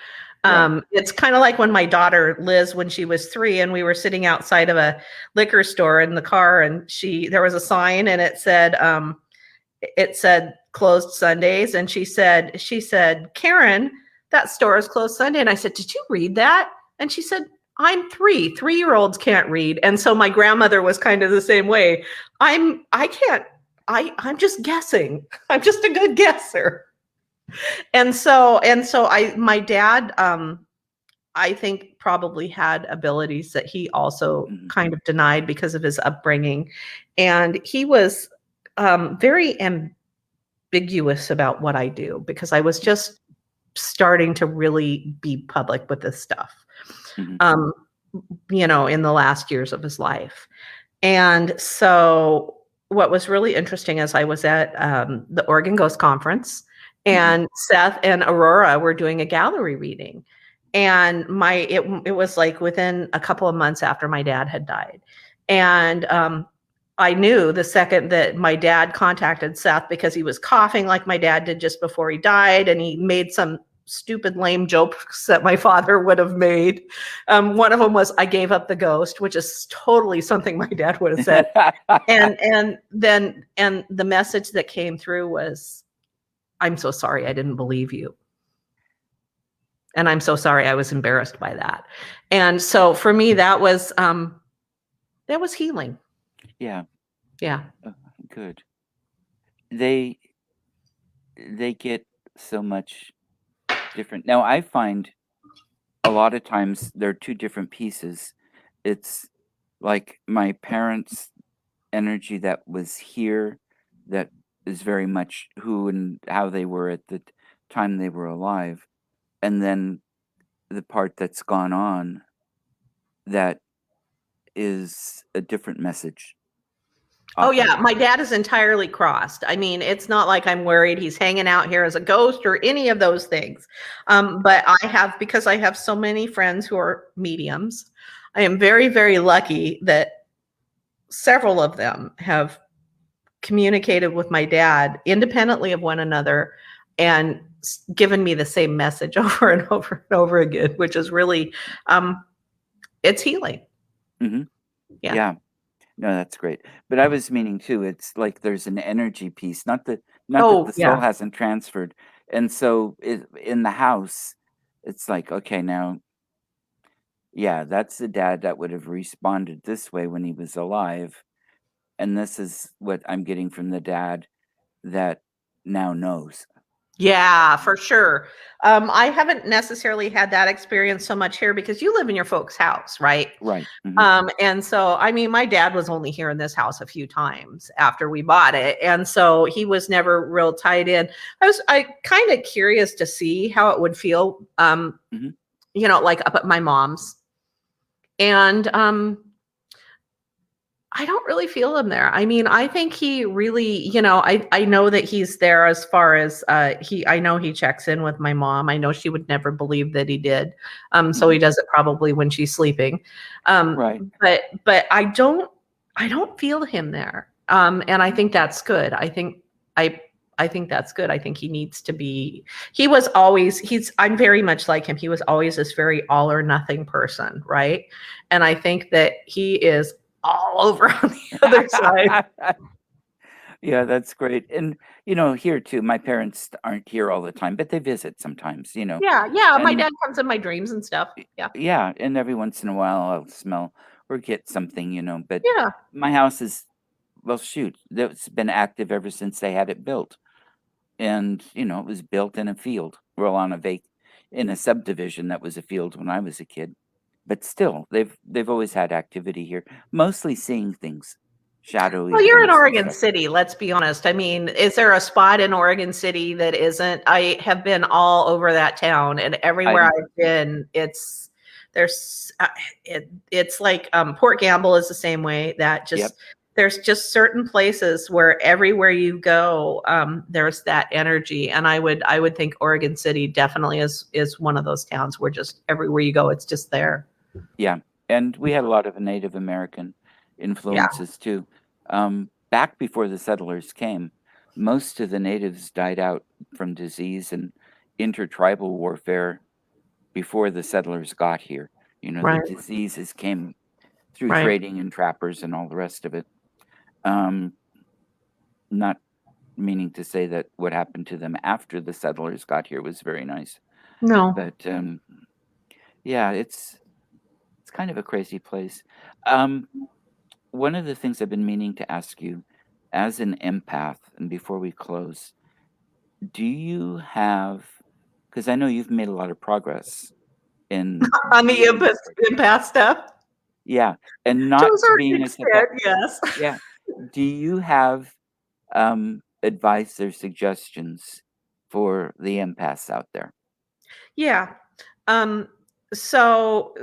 Right. It's kind of like when my daughter Liz, when she was 3, and we were sitting outside of a liquor store in the car, and there was a sign, and it said closed Sundays, and she said, Karen, that store is closed Sunday. And I said, did you read that? And she said, I'm 3. 3-year-olds can't read. And so my grandmother was kind of the same way. I can't. I'm just guessing. I'm just a good guesser. And so my dad I think probably had abilities that he also Mhm. kind of denied because of his upbringing. And he was very ambiguous about what I do because I was just starting to really be public with this stuff, Mhm. um, in the last years of his life. And so what was really interesting is I was at the Oregon Ghost Conference, Mhm. and Seth and Aurora were doing a gallery reading. And it was like within a couple of months after my dad had died. And I knew the second that my dad contacted Seth, because he was coughing like my dad did just before he died, and he made some stupid lame jokes that my father would have made. One of them was, I gave up the ghost, which is totally something my dad would have said. And the message that came through was, I'm so sorry I didn't believe you. And I'm so sorry I was embarrassed by that. And so for me, that was healing. Yeah. Yeah. Good. They they get so much different. Now I find a lot of times there are two different pieces. It's like my parents' energy that was here, that is very much who and how they were at the time they were alive, and then the part that's gone on that is a different message Oh yeah, often. my dad is entirely crossed. I mean, it's not like I'm worried he's hanging out here as a ghost or any of those things. But because I have so many friends who are mediums, I am very, very lucky that several of them have communicated with my dad independently of one another and given me the same message over and over and over again, which is really, it's healing. Mhm. Yeah. Yeah. No, that's great. But I was meaning too, it's like there's an energy piece, not that Oh the soul yeah. hasn't transferred. And so in the house, it's like, okay, now, yeah, that's the dad that would have responded this way when he was alive. And this is what I'm getting from the dad that now knows. Yeah, for sure. I haven't necessarily had that experience so much here because you live in your folks' house, right? Right. And so, I mean, my dad was only here in this house a few times after we bought it, and so he was never real tied in. I kind of curious to see how it would feel, Mhm. like up at my mom's, and I don't really feel him there. I mean, I think he really, I know that he's there as far as I know he checks in with my mom. I know she would never believe that he did. So he Mhm. does it probably when she's sleeping. Um, Right. but I don't feel him there. And I think that's good. I think that's good. I think he needs to be, I'm very much like him. He was always this very all or nothing person, right? And I think that he is all over on the other side. Yeah, that's great. And, here too, my parents aren't here all the time, but they visit sometimes. Yeah, yeah, my And dad comes in my dreams and stuff. Yeah. yeah, and every once in a while I'll smell or get something. But Yeah, my house is, well, shoot, it's been active ever since they had it built. And, it was built in a field. Well, in a subdivision that was a field when I was a kid. But still, they've always had activity here, mostly seeing things, shadowy well, you're in things and Oregon stuff. City, let's be honest. I mean, is there a spot in Oregon City that isn't? I have been all over that town, and everywhere I I've been, there's it's like Port Gamble is the same way. That Yep. just There's just certain places where everywhere you go, there's that energy, and I would think Oregon City definitely is one of those towns where just everywhere you go, it's just there. Yeah, and we had a lot of Native American Yeah, influences too. Back before the settlers came, most of the natives died out from disease and intertribal warfare before the settlers got here. The right, diseases came through right. trading and trappers and all the rest of it. Um, Not meaning to say that what happened to them after the settlers got here was very nice, No. but yeah, it's kind of a crazy place. Um, One of the things I've been meaning to ask you, as an empath, and before we close, do you have, because I know you've made a lot of progress in On the being a empath stuff? yeah, and To not a certain being a extent, cadet. yes. Yeah. Do you have advice or suggestions for the empaths out there? Yeah. Um, so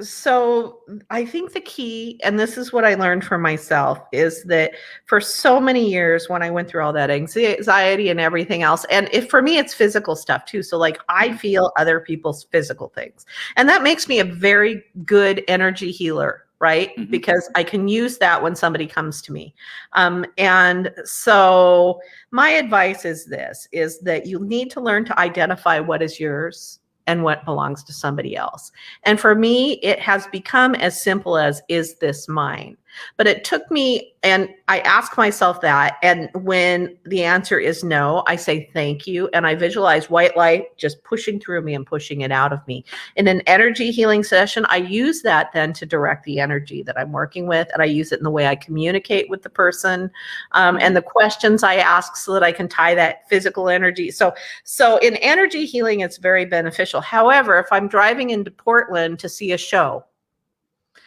I think the key, and this is what I learned for myself, is that for so many years when I went through all that anxiety and everything else, and if for me it's physical stuff too. So like I Mhm. feel other people's physical things. And that makes me a very good energy healer, right? Mhm. Because I can use that when somebody comes to me. And so my advice is this is that you need to learn to identify what is yours and what belongs to somebody else. And for me, it has become as simple as, is this mine? But it took me, and I ask myself that. And when the answer is no, I say thank you. And I visualize white light just pushing through me and pushing it out of me. In an energy healing session, I use that then to direct the energy that I'm working with. And I use it in the way I communicate with the person, and Mhm. the questions I ask so that I can tie that physical energy. So in energy healing, it's very beneficial. However, if I'm driving into Portland to see a show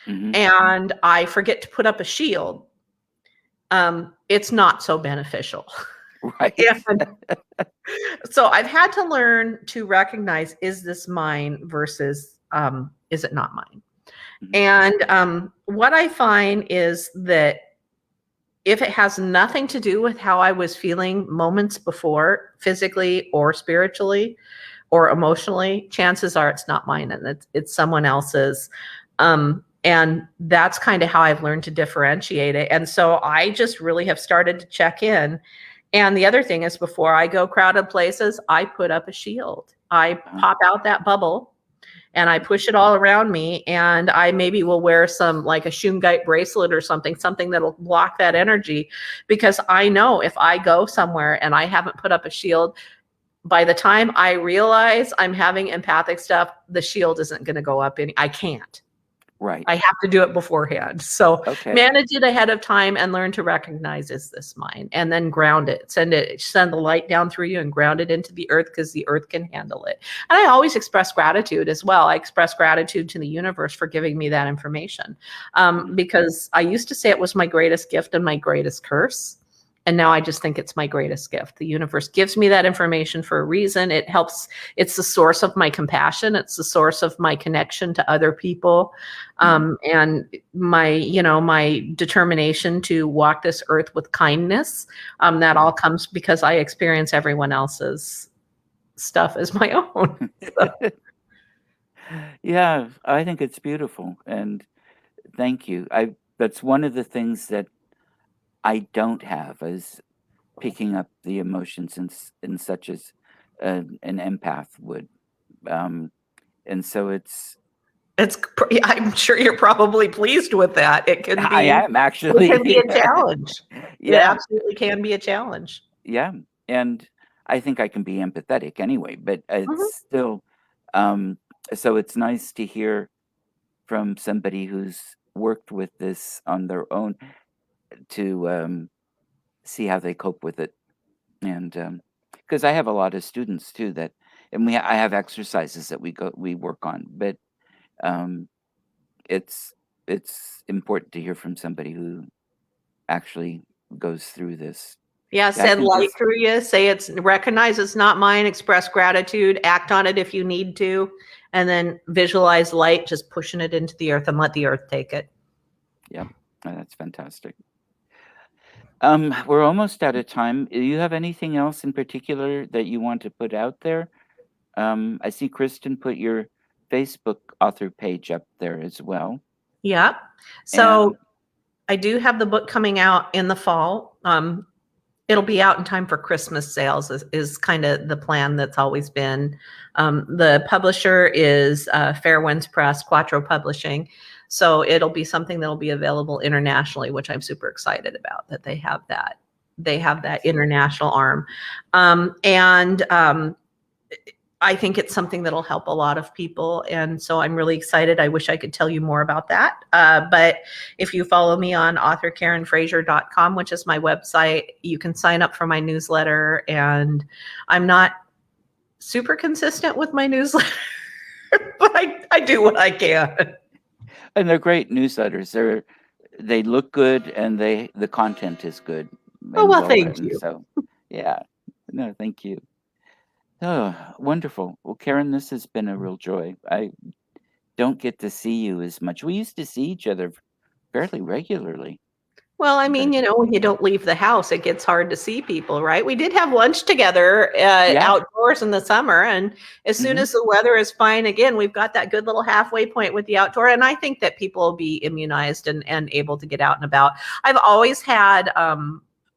Mhm. and I forget to put up a shield, it's not so beneficial. Right. And so I've had to learn to recognize, is this mine versus is it not mine? Mhm. And what I find is that if it has nothing to do with how I was feeling moments before, physically or spiritually, or emotionally, chances are it's not mine and it's someone else's. And that's kind of how I've learned to differentiate it. And so I just really have started to check in. And the other thing is, before I go crowded places, I put up a shield. I Uh-huh. pop out that bubble and I push it all around me. And I maybe will wear some like a Shungite bracelet or something that'll block that energy, because I know if I go somewhere and I haven't put up a shield, by the time I realize I'm having empathic stuff, the shield isn't going to go up I can't. Right. I have to do it beforehand. So Okay. manage it ahead of time and learn to recognize, is this mine? And then ground it. Send the light down through you and ground it into the earth, because the earth can handle it. And I always express gratitude as well. I express gratitude to the universe for giving me that information. Because I used to say it was my greatest gift and my greatest curse. And now I just think it's my greatest gift. The universe gives me that information for a reason. It helps. It's the source of my compassion. It's the source of my connection to other people. And my determination to walk this earth with kindness. That all comes because I experience everyone else's stuff as my own. Yeah, I think it's beautiful, and thank you. That's one of the things that I don't have, is picking up the emotions in such as an empath would. And so I'm sure you're probably pleased with that. It can I be am actually. a challenge. It Yeah, absolutely can be a challenge. yeah. And I think I can be empathetic anyway, but Mhm. it's still, so it's nice to hear from somebody who's worked with this on their own to see how they cope with it. And because I have a lot of students too and I have exercises that we work on, but um, it's important to hear from somebody who actually goes through this. Yeah, Yeah, I send can light just through you. Recognize it's not mine, express gratitude, act on it if you need to, and then visualize light just pushing it into the earth and let the earth take it. yeah, that's fantastic. We're almost out of time. Do you have anything else in particular that you want to put out there? I see Kristen put your Facebook author page up there as well. Yeah. And So I do have the book coming out in the fall. It'll be out in time for Christmas sales is kind of the plan that's always been. The publisher is Fair Winds Press, Quattro Publishing. So it'll be something that'll be available internationally, which I'm super excited about, that they have that. They have that international arm. And I think it's something that'll help a lot of people. And so I'm really excited. I wish I could tell you more about that. But if you follow me on authorkarenfrazier.com, which is my website, you can sign up for my newsletter. And I'm not super consistent with my newsletter, but I do what I can. they're great newsletters. They look good, and the content is good Oh, and well, well thank written. you. So, yeah, no, thank you. Oh, wonderful. Well, Karen, this has been a real joy. I don't get to see you as much. We used to see each other fairly regularly, Well, I but mean, when you don't leave the house, it gets hard to see people, right? We did have lunch together yeah. outdoors in the summer. And as soon Hmm. as the weather is fine again, we've got that good little halfway point with the outdoor. And I think that people will be immunized and able to get out and about. I've always had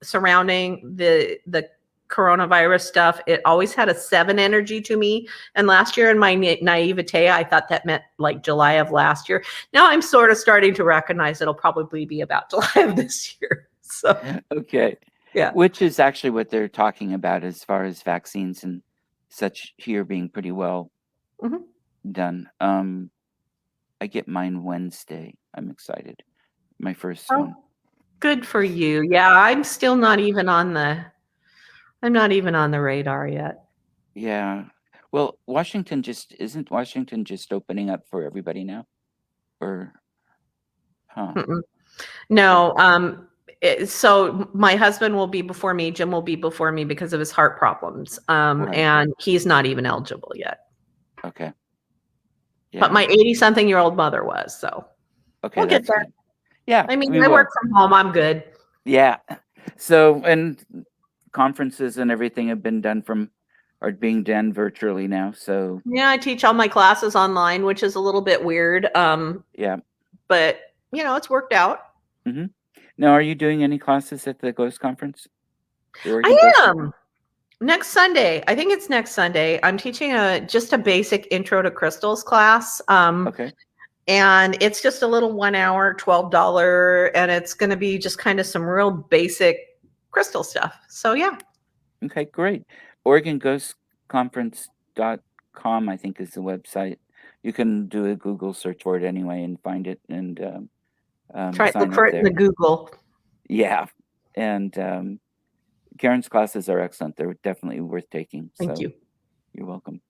surrounding the coronavirus stuff, it always had a 7 energy to me. And last year in my naivete, I thought that meant like July of last year. Now I'm sort of starting to recognize it'll probably be about July of this year. So, Okay. yeah. Which is actually what they're talking about as far as vaccines and such here being pretty well Mhm. done. I get mine Wednesday. I'm excited. My first Oh, one. good for you. Yeah, I'm still not even on the I'm not even on the radar yet. Yeah. Well, isn't Washington just opening up for everybody now? Or, huh? Mm-mm. Okay. No, so my husband will be before me, Jim will be before me because of his heart problems. Right. And he's not even eligible yet. Okay. But Yeah. my 80-something-year-old mother was, so Okay, we'll get that's there. good. Yeah, I mean, we I work will. from home, I'm good. Yeah. So, and conferences and everything are being done virtually now. So, Yeah, I teach all my classes online, which is a little bit weird. yeah. But it's worked out. Hmm. Now, are you doing any classes at the Ghost Conference? The Oregon I Ghost Conference? am. Next Sunday, I think it's next Sunday. I'm teaching just a basic intro to crystals class. Okay. And it's just a little 1 hour, $12, and it's going to be just kind of some real basic crystal stuff. So yeah. Okay, great. Oregon Ghost. conference.com, I think, is the website. You can do a Google search for it anyway and find it and Try sign look up for it in there. the Google. Yeah. And Karen's classes are excellent. They're definitely worth taking. Thank So you. you're welcome.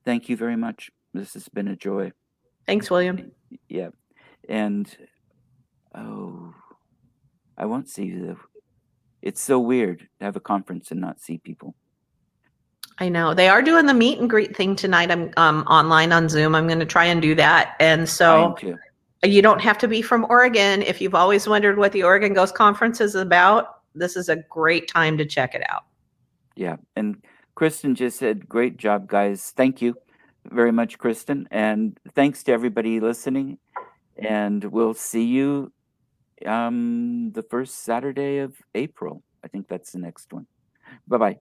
Thank you very much. This has been a joy. Thanks, William. Yeah. And I won't see you though. It's so weird to have a conference and not see people. I know they are doing the meet and greet thing tonight. I'm online on Zoom. I'm going to try and do that. And I am so too. you don't have to be from Oregon. If you've always wondered what the Oregon Ghost Conference is about, this is a great time to check it out. Yeah. And Kristen just said, great job, guys. Thank you very much, Kristen. And thanks to everybody listening. And we'll see you the first Saturday of April. I think that's the next one. Bye-bye.